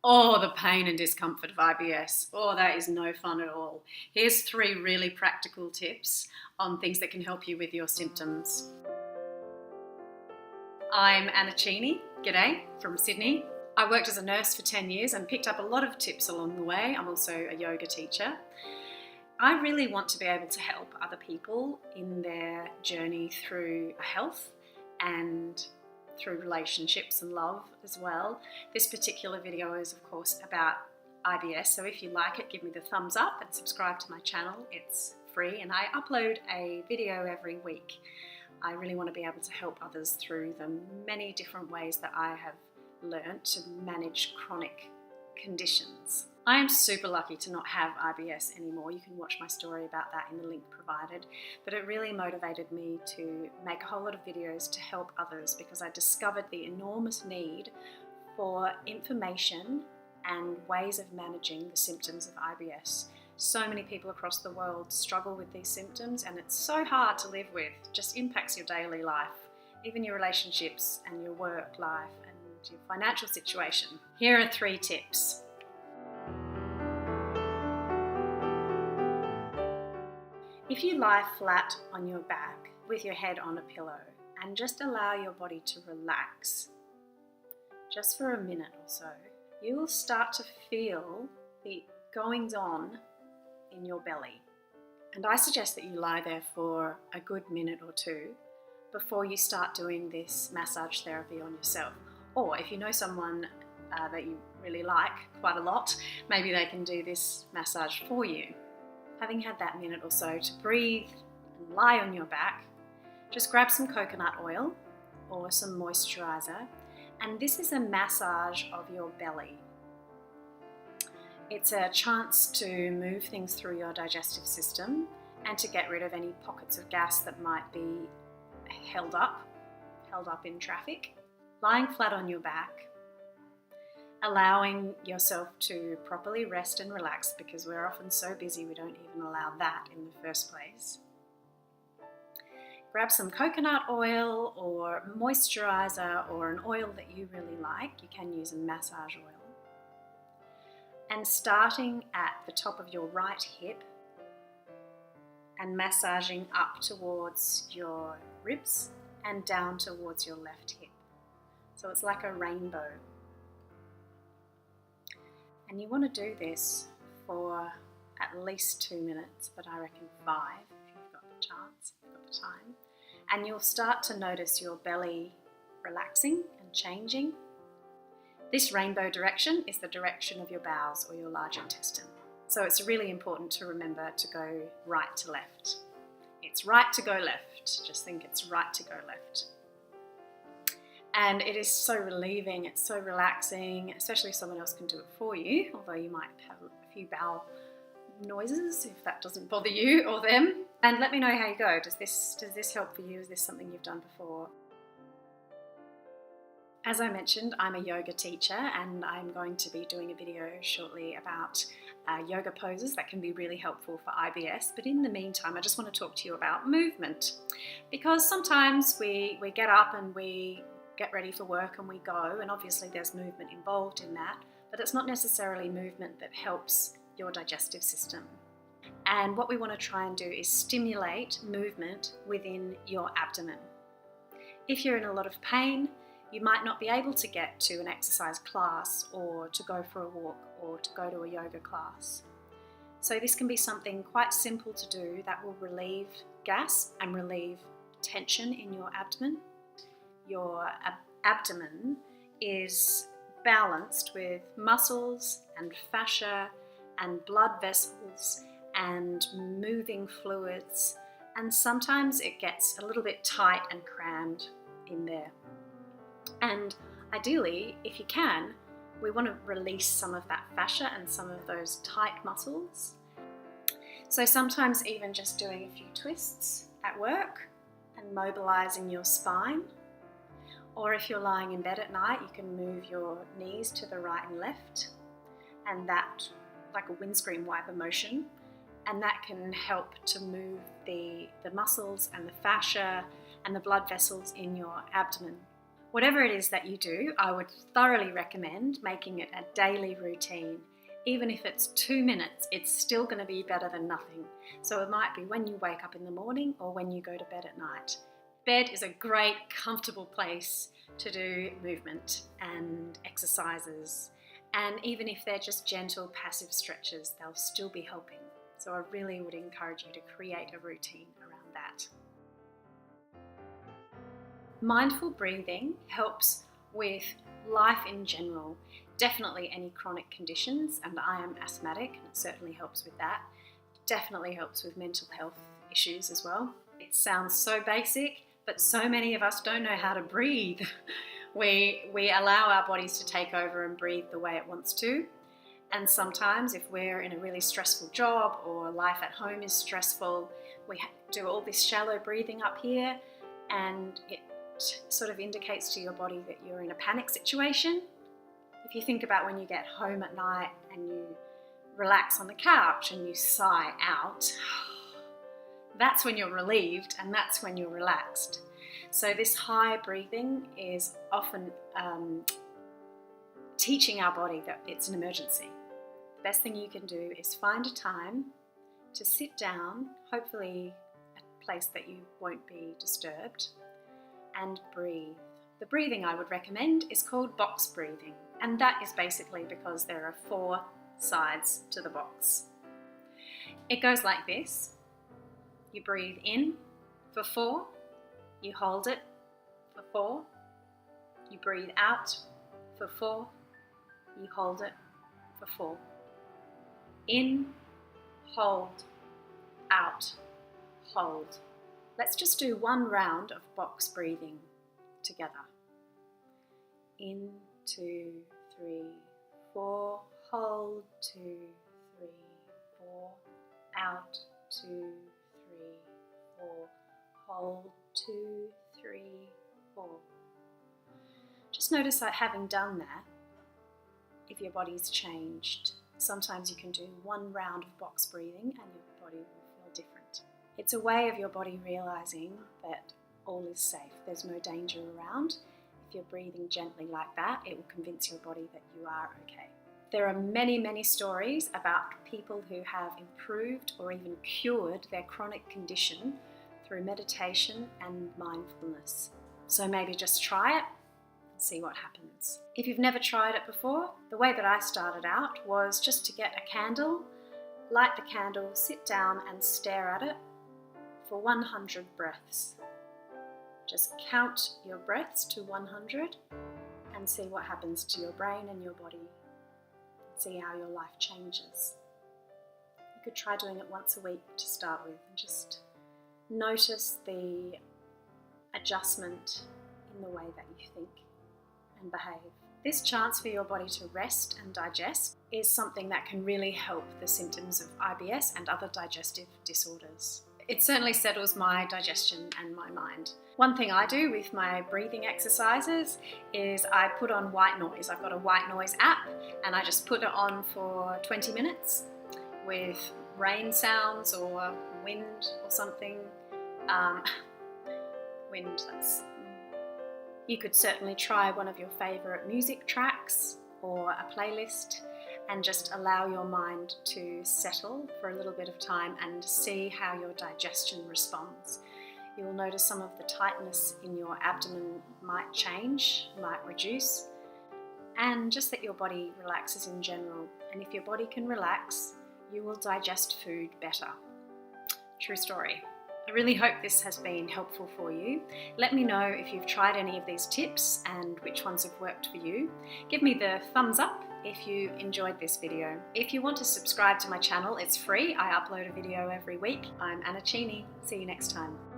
Oh, the pain and discomfort of IBS. Oh, that is no fun at all. Here's 3 really practical tips on things that can help you with your symptoms. I'm Anna Cheney, g'day, from Sydney. I worked as a nurse for 10 years and picked up a lot of tips along the way. I'm also a yoga teacher. I really want to be able to help other people in their journey through health and through relationships and love as well. This particular video is of course about IBS, so if you like it, give me the thumbs up and subscribe to my channel. It's free and I upload a video every week. I really want to be able to help others through the many different ways that I have learned to manage chronic conditions. I am super lucky to not have IBS anymore. You can watch my story about that in the link provided, but it really motivated me to make a whole lot of videos to help others because I discovered the enormous need for information and ways of managing the symptoms of IBS. So many people across the world struggle with these symptoms and it's so hard to live with. It just impacts your daily life, even your relationships and your work life and your financial situation. Here are 3 tips. If you lie flat on your back with your head on a pillow and just allow your body to relax, just for a minute or so, you will start to feel the goings on in your belly. And I suggest that you lie there for a good minute or 2 before you start doing this massage therapy on yourself. Or if you know someone that you really like quite a lot, maybe they can do this massage for you. Having had that minute or so to breathe and lie on your back, just grab some coconut oil or some moisturizer, and this is a massage of your belly. It's a chance to move things through your digestive system and to get rid of any pockets of gas that might be held up in traffic. Lying flat on your back, allowing yourself to properly rest and relax because we're often so busy we don't even allow that in the first place. Grab some coconut oil or moisturizer or an oil that you really like. You can use a massage oil. And starting at the top of your right hip and massaging up towards your ribs and down towards your left hip. So it's like a rainbow. And you want to do this for at least 2 minutes, but I reckon 5 if you've got the chance, if you've got the time. And you'll start to notice your belly relaxing and changing. This rainbow direction is the direction of your bowels or your large intestine. So it's really important to remember to go right to left. It's right to go left. Just think it's right to go left. And it is so relieving, it's so relaxing, especially if someone else can do it for you, although you might have a few bowel noises if that doesn't bother you or them. And let me know how you go. Does this help for you? Is this something you've done before? As I mentioned, I'm a yoga teacher and I'm going to be doing a video shortly about yoga poses that can be really helpful for IBS. But in the meantime, I just want to talk to you about movement, because sometimes we get up and we get ready for work and we go, and obviously there's movement involved in that, but it's not necessarily movement that helps your digestive system. And what we want to try and do is stimulate movement within your abdomen. If you're in a lot of pain, you might not be able to get to an exercise class or to go for a walk or to go to a yoga class. So this can be something quite simple to do that will relieve gas and relieve tension in your abdomen. Your abdomen is balanced with muscles and fascia and blood vessels and moving fluids, and sometimes it gets a little bit tight and crammed in there. And ideally, if you can, we want to release some of that fascia and some of those tight muscles. So sometimes even just doing a few twists at work and mobilizing your spine. Or if you're lying in bed at night, you can move your knees to the right and left, and that, like a windscreen wiper motion, and that can help to move the muscles and the fascia and the blood vessels in your abdomen. Whatever it is that you do, I would thoroughly recommend making it a daily routine. Even if it's 2 minutes, it's still going to be better than nothing. So it might be when you wake up in the morning or when you go to bed at night. Bed is a great, comfortable place to do movement and exercises. And even if they're just gentle, passive stretches, they'll still be helping. So I really would encourage you to create a routine around that. Mindful breathing helps with life in general, definitely any chronic conditions, and I am asthmatic, and it certainly helps with that. Definitely helps with mental health issues as well. It sounds so basic, but so many of us don't know how to breathe. We allow our bodies to take over and breathe the way it wants to. And sometimes if we're in a really stressful job or life at home is stressful, we do all this shallow breathing up here, and it sort of indicates to your body that you're in a panic situation. If you think about when you get home at night and you relax on the couch and you sigh out, that's when you're relieved and that's when you're relaxed. So this high breathing is often teaching our body that it's an emergency. The best thing you can do is find a time to sit down, hopefully a place that you won't be disturbed, and breathe. The breathing I would recommend is called box breathing, and that is basically because there are 4 sides to the box. It goes like this. You breathe in for 4, you hold it for 4, you breathe out for 4, you hold it for 4. In, hold, out, hold. Let's just do 1 round of box breathing together. In, 2, 3, 4, hold, 2, 3, 4, out, 2, 3, 4, hold, 2, 3, 4. Just notice that having done that, if your body's changed, sometimes you can do 1 round of box breathing and your body will feel different. It's a way of your body realizing that all is safe, there's no danger around. If you're breathing gently like that, it will convince your body that you are okay. There are many, many stories about people who have improved or even cured their chronic condition through meditation and mindfulness. So maybe just try it and see what happens. If you've never tried it before, the way that I started out was just to get a candle, light the candle, sit down and stare at it for 100 breaths. Just count your breaths to 100 and see what happens to your brain and your body. See how your life changes. You could try doing it once a week to start with and just notice the adjustment in the way that you think and behave. This chance for your body to rest and digest is something that can really help the symptoms of IBS and other digestive disorders. It certainly settles my digestion and my mind. One thing I do with my breathing exercises is I put on white noise. I've got a white noise app and I just put it on for 20 minutes with rain sounds or wind or something. Wind, you could certainly try one of your favourite music tracks or a playlist and just allow your mind to settle for a little bit of time and see how your digestion responds. You'll notice some of the tightness in your abdomen might change, might reduce, and just that your body relaxes in general. And if your body can relax, you will digest food better. True story. I really hope this has been helpful for you. Let me know if you've tried any of these tips and which ones have worked for you. Give me the thumbs up if you enjoyed this video. If you want to subscribe to my channel, it's free. I upload a video every week. I'm Cheney. See you next time.